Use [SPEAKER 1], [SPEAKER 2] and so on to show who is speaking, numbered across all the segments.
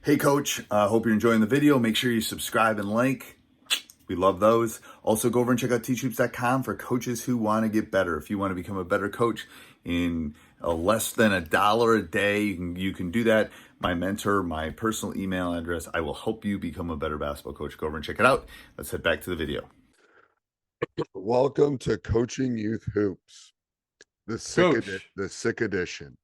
[SPEAKER 1] Hey coach, hope you're enjoying the video. Make sure you subscribe and like. We love those. Also go over and check out teachhoops.com for coaches who want to get better. If you want to become a better coach in less than $1 a day, you can do that. My mentor, my personal email address, I will help you become a better basketball coach. Go over and check it out. Let's head back to the video.
[SPEAKER 2] Welcome to Coaching Youth Hoops,
[SPEAKER 3] Coach,
[SPEAKER 2] the sick edition.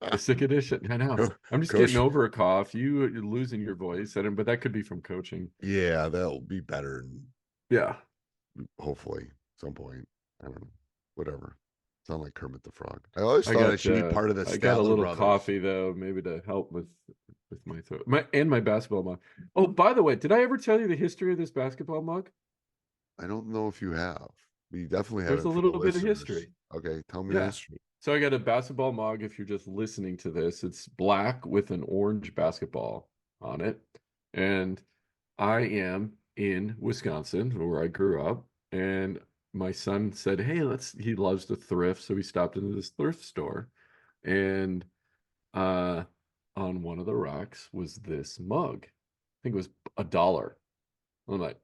[SPEAKER 3] the sick edition. I know. I'm just getting
[SPEAKER 2] Coach,
[SPEAKER 3] over a cough. You're losing your voice, but that could be from coaching.
[SPEAKER 2] yeah, that'll be better.
[SPEAKER 3] Yeah.
[SPEAKER 2] Hopefully, at some point. I don't know. Whatever. Sound like Kermit the Frog. I always
[SPEAKER 3] I
[SPEAKER 2] thought I
[SPEAKER 3] got
[SPEAKER 2] should be part of the
[SPEAKER 3] I got a
[SPEAKER 2] Statler
[SPEAKER 3] little
[SPEAKER 2] brothers.
[SPEAKER 3] coffee though, maybe to help with my throat. My basketball mug. Oh, by the way, did I ever tell you the history of this basketball mug?
[SPEAKER 2] I don't know if you have. You definitely
[SPEAKER 3] There's a
[SPEAKER 2] haven't for the
[SPEAKER 3] little bit of
[SPEAKER 2] listeners.
[SPEAKER 3] history.
[SPEAKER 2] Okay, tell me the
[SPEAKER 3] Yeah.
[SPEAKER 2] history.
[SPEAKER 3] So I got a basketball mug. If you're just listening to this, it's black with an orange basketball on it. And I am in Wisconsin, where I grew up, and my son said, "Hey, he loves to thrift, so we stopped into this thrift store, and uh, on one of the racks was this mug. I think it was $1." I'm like,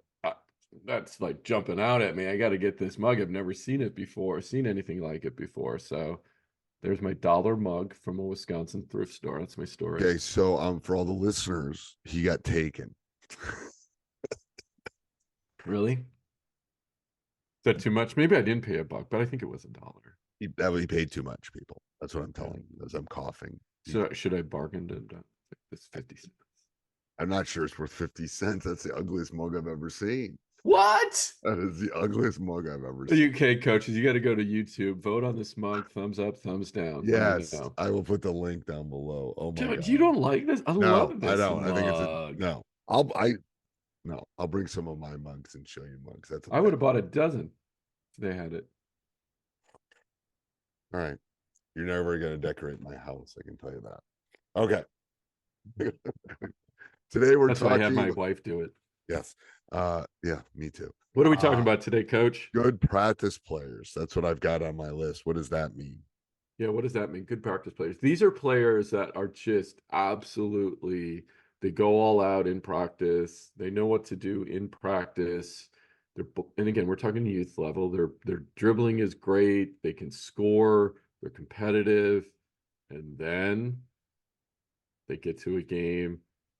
[SPEAKER 3] that's like jumping out at me. I got to get this mug. I've never seen it before, seen anything like it before. So there's my dollar mug from a Wisconsin thrift store. That's my story.
[SPEAKER 2] Okay, so for all the listeners, he got taken.
[SPEAKER 3] Really? Is that too much? Maybe I didn't pay $1, but I think it was $1.
[SPEAKER 2] He paid too much, people. That's what I'm telling you as I'm coughing.
[SPEAKER 3] So should I bargain to this 50 cents?
[SPEAKER 2] I'm not sure it's worth 50 cents. That's the ugliest mug I've ever seen.
[SPEAKER 3] What?
[SPEAKER 2] That is the ugliest mug I've ever seen.
[SPEAKER 3] Okay, coaches, you got to go to YouTube, vote on this mug, thumbs up, thumbs down.
[SPEAKER 2] Yes,
[SPEAKER 3] Let me know.
[SPEAKER 2] I will put the link down below. Oh my
[SPEAKER 3] Dude,
[SPEAKER 2] god.
[SPEAKER 3] you don't like this? I
[SPEAKER 2] No,
[SPEAKER 3] love
[SPEAKER 2] I
[SPEAKER 3] this
[SPEAKER 2] don't. I think it's a
[SPEAKER 3] mug.
[SPEAKER 2] no. No. I'll bring some of my mugs and show you mugs. That's
[SPEAKER 3] I would have bought a dozen if they had it.
[SPEAKER 2] all right. You're never gonna decorate my house. I can tell you that. Okay. Today we're
[SPEAKER 3] That's why I had
[SPEAKER 2] talking.
[SPEAKER 3] my wife do it.
[SPEAKER 2] Yes. Yeah. Me too.
[SPEAKER 3] What are we talking about today, Coach?
[SPEAKER 2] Good practice players. That's what I've got on my list. What does that mean?
[SPEAKER 3] Yeah, what does that mean? Good practice players. These are players that are just absolutely, they go all out in practice. They know what to do in practice. And again, we're talking youth level. Their dribbling is great. They can score. They're competitive. And then they get to a game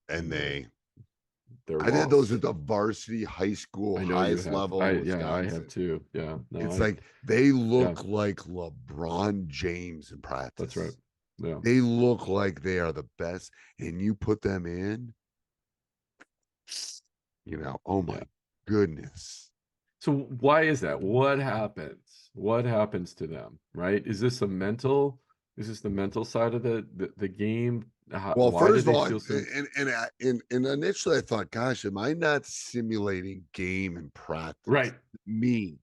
[SPEAKER 2] And
[SPEAKER 3] they're
[SPEAKER 2] I did those
[SPEAKER 3] lost.
[SPEAKER 2] at the varsity high school
[SPEAKER 3] I know you
[SPEAKER 2] highest
[SPEAKER 3] have.
[SPEAKER 2] level in
[SPEAKER 3] Yeah, I
[SPEAKER 2] Wisconsin.
[SPEAKER 3] have too. Yeah. No,
[SPEAKER 2] It's like they look
[SPEAKER 3] yeah,
[SPEAKER 2] like LeBron James in practice.
[SPEAKER 3] that's right. Yeah.
[SPEAKER 2] They look like they are the best, and you put them in, oh my
[SPEAKER 3] Yeah.
[SPEAKER 2] goodness.
[SPEAKER 3] So why is that? What happens? What happens to them, right? Is this the mental side of the game?
[SPEAKER 2] Well,
[SPEAKER 3] Why do
[SPEAKER 2] first of
[SPEAKER 3] they
[SPEAKER 2] all,
[SPEAKER 3] feel so?
[SPEAKER 2] and initially I thought, gosh, am I not simulating game and practice?
[SPEAKER 3] Right.
[SPEAKER 2] Me.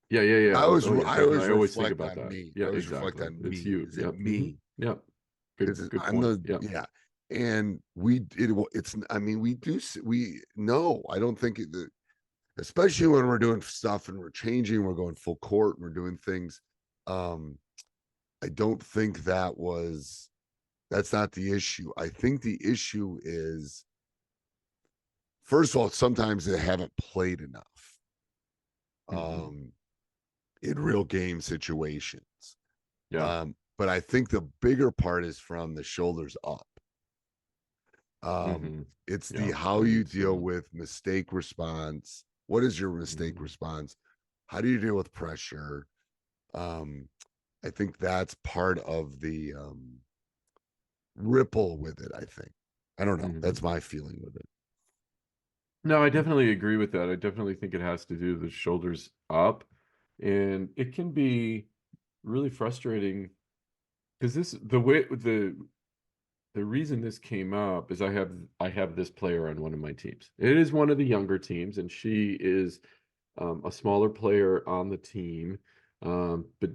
[SPEAKER 3] Yeah, yeah, yeah.
[SPEAKER 2] I
[SPEAKER 3] Oh,
[SPEAKER 2] always,
[SPEAKER 3] yeah,
[SPEAKER 2] I always
[SPEAKER 3] definitely. I always think
[SPEAKER 2] reflect
[SPEAKER 3] about
[SPEAKER 2] on
[SPEAKER 3] that.
[SPEAKER 2] me. I
[SPEAKER 3] Yeah,
[SPEAKER 2] always reflect
[SPEAKER 3] exactly.
[SPEAKER 2] on
[SPEAKER 3] It's
[SPEAKER 2] me.
[SPEAKER 3] you.
[SPEAKER 2] Is it
[SPEAKER 3] Yep.
[SPEAKER 2] me?
[SPEAKER 3] Yep.
[SPEAKER 2] Because
[SPEAKER 3] Good
[SPEAKER 2] I'm
[SPEAKER 3] point. Yep.
[SPEAKER 2] yeah. And I mean, we know, I don't think especially when we're doing stuff and we're changing, we're going full court and we're doing things. Um, I don't think that's not the issue. I think the issue is, first of all, sometimes they haven't played enough um, in real game situations.
[SPEAKER 3] Yeah.
[SPEAKER 2] But I think the bigger part is from the shoulders up. It's the
[SPEAKER 3] Yeah.
[SPEAKER 2] how
[SPEAKER 3] I
[SPEAKER 2] you
[SPEAKER 3] think
[SPEAKER 2] deal
[SPEAKER 3] so.
[SPEAKER 2] with mistake response. What is your mistake response? How do you deal with pressure? I think that's part of the ripple with it. I think. I don't know. That's my feeling with it.
[SPEAKER 3] No, I definitely agree with that. I definitely think it has to do with the shoulders up, and it can be really frustrating because the reason this came up is I have this player on one of my teams. It is one of the younger teams, and she is a smaller player on the team. But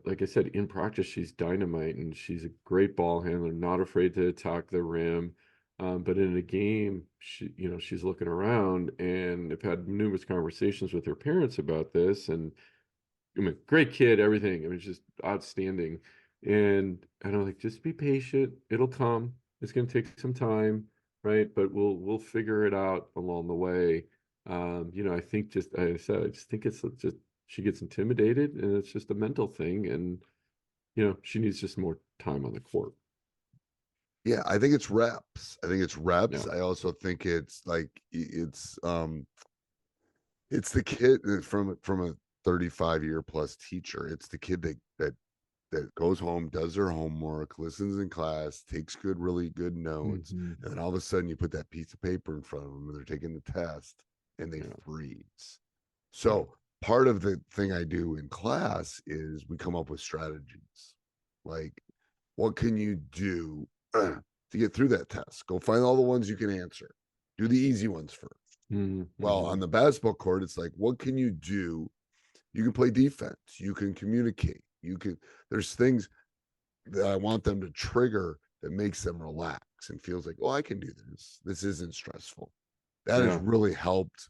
[SPEAKER 3] like I said, in practice, she's dynamite and she's a great ball handler, not afraid to attack the rim. But in a game, she's looking around, and I've had numerous conversations with her parents about this. And I mean, great kid, everything. I mean, just outstanding. And I'm like, just be patient. It'll come. It's going to take some time. right? But we'll figure it out along the way. I think just like I said, I just think it's just she gets intimidated, and it's just a mental thing, and she needs just more time on the court.
[SPEAKER 2] Yeah, I think it's reps. I think it's reps.
[SPEAKER 3] Yeah.
[SPEAKER 2] I also think it's like it's the kid from a 35-year plus teacher. It's the kid that goes home, does their homework, listens in class, takes really good notes,
[SPEAKER 3] Mhm.
[SPEAKER 2] and then all of a sudden you put that piece of paper in front of them and they're taking the test and they
[SPEAKER 3] Yeah.
[SPEAKER 2] freeze.
[SPEAKER 3] Yeah.
[SPEAKER 2] So part of the thing I do in class is we come up with strategies. Like, what can you do to get through that test? Go find all the ones you can answer. Do the easy ones first.
[SPEAKER 3] Mhm.
[SPEAKER 2] Well,
[SPEAKER 3] Mhm.
[SPEAKER 2] on the basketball court, it's like, what can you do? You can play defense. You can communicate. There's things that I want them to trigger that makes them relax and feels like, oh, I can do this. This isn't stressful. That has
[SPEAKER 3] Yeah.
[SPEAKER 2] really helped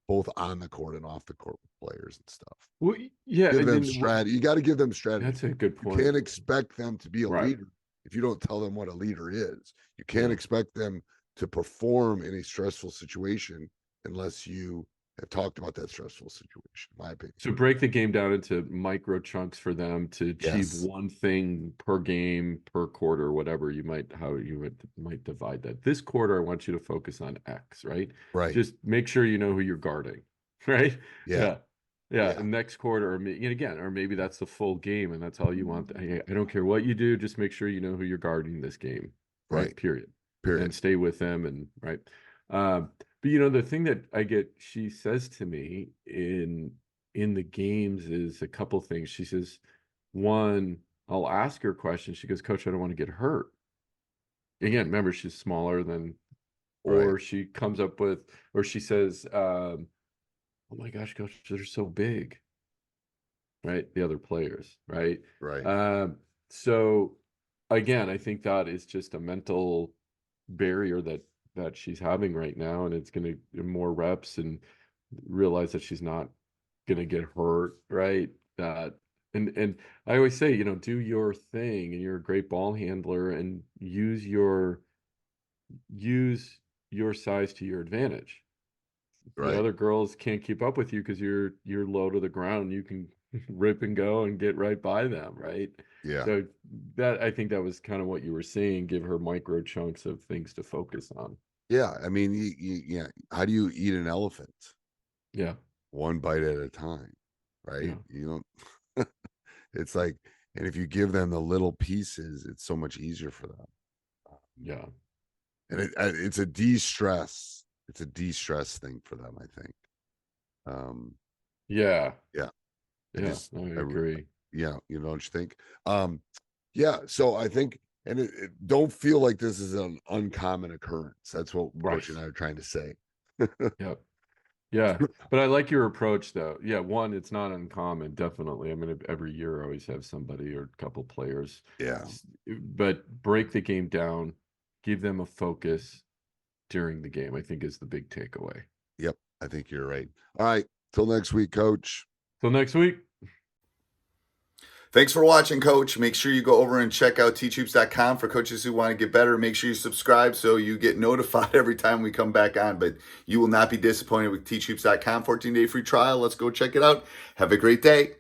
[SPEAKER 2] both on the court and off the court with players and stuff.
[SPEAKER 3] Well, yeah,
[SPEAKER 2] Give
[SPEAKER 3] and
[SPEAKER 2] them
[SPEAKER 3] then
[SPEAKER 2] strategy. You got to give them strategy.
[SPEAKER 3] that's a good
[SPEAKER 2] You
[SPEAKER 3] point.
[SPEAKER 2] can't expect them to be a
[SPEAKER 3] Right.
[SPEAKER 2] leader if you don't tell them what a leader is. You can't
[SPEAKER 3] Yeah.
[SPEAKER 2] expect them to perform in a stressful situation unless you have talked about that stressful situation, in my opinion.
[SPEAKER 3] So break the game down into micro chunks for them to achieve
[SPEAKER 2] Yes.
[SPEAKER 3] one thing per game, per quarter, whatever how you might divide that. This quarter, I want you to focus on X, right?
[SPEAKER 2] Right.
[SPEAKER 3] Just make sure you know who you're guarding, right?
[SPEAKER 2] Yeah.
[SPEAKER 3] Yeah. Yeah.
[SPEAKER 2] Yeah.
[SPEAKER 3] And next quarter, or maybe that's the full game and that's all you want. I don't care what you do, just make sure you know who you're guarding this game, right?
[SPEAKER 2] Right.
[SPEAKER 3] Period. And
[SPEAKER 2] Period.
[SPEAKER 3] stay with them and right. But the thing that she says to me in the games is a couple things. She says, one, I'll ask her a question. She goes, Coach, I don't want to get hurt. Again, remember, she's smaller than,
[SPEAKER 2] Right.
[SPEAKER 3] or she comes up with, or she says, oh my gosh, Coach, they're so big, right? The other players, right?
[SPEAKER 2] Right.
[SPEAKER 3] So again, I think that is just a mental barrier that she's having right now, and it's going to more reps and realize that she's not gonna get hurt, right? That and I always say, do your thing, and you're a great ball handler, and use your size to your advantage. The
[SPEAKER 2] Right.
[SPEAKER 3] other girls can't keep up with you because you're low to the ground. You can rip and go and get right by them, right?
[SPEAKER 2] Yeah.
[SPEAKER 3] So that I think that was kind of what you were saying. Give her micro chunks of things to focus on.
[SPEAKER 2] Yeah. I mean, yeah. How do you eat an elephant?
[SPEAKER 3] Yeah,
[SPEAKER 2] One bite at a time, right?
[SPEAKER 3] yeah,
[SPEAKER 2] You don't, it's like, and if you give them the little pieces, it's so much easier for them.
[SPEAKER 3] yeah,
[SPEAKER 2] And it's a de-stress. It's a de-stress thing for them, I think. Um,
[SPEAKER 3] yeah,
[SPEAKER 2] yeah.
[SPEAKER 3] yeah. I agree.
[SPEAKER 2] Yeah, don't you think? Yeah, so I think, and don't feel like this is an uncommon occurrence. That's what
[SPEAKER 3] Right.
[SPEAKER 2] Coach and I are trying to say.
[SPEAKER 3] Yep. Yeah, but I like your approach though. Yeah, one, it's not uncommon, definitely. I mean, every year I always have somebody or a couple players,
[SPEAKER 2] Yeah.
[SPEAKER 3] but break the game down, give them a focus during the game, I think is the big takeaway.
[SPEAKER 2] Yep, I think you're right. All right, till next week, Coach.
[SPEAKER 3] Till next week.
[SPEAKER 1] Thanks for watching, Coach. Make sure you go over and check out teachhoops.com for coaches who want to get better. Make sure you subscribe so you get notified every time we come back on. But you will not be disappointed with teachhoops.com. 14-day free trial. Let's go check it out. Have a great day.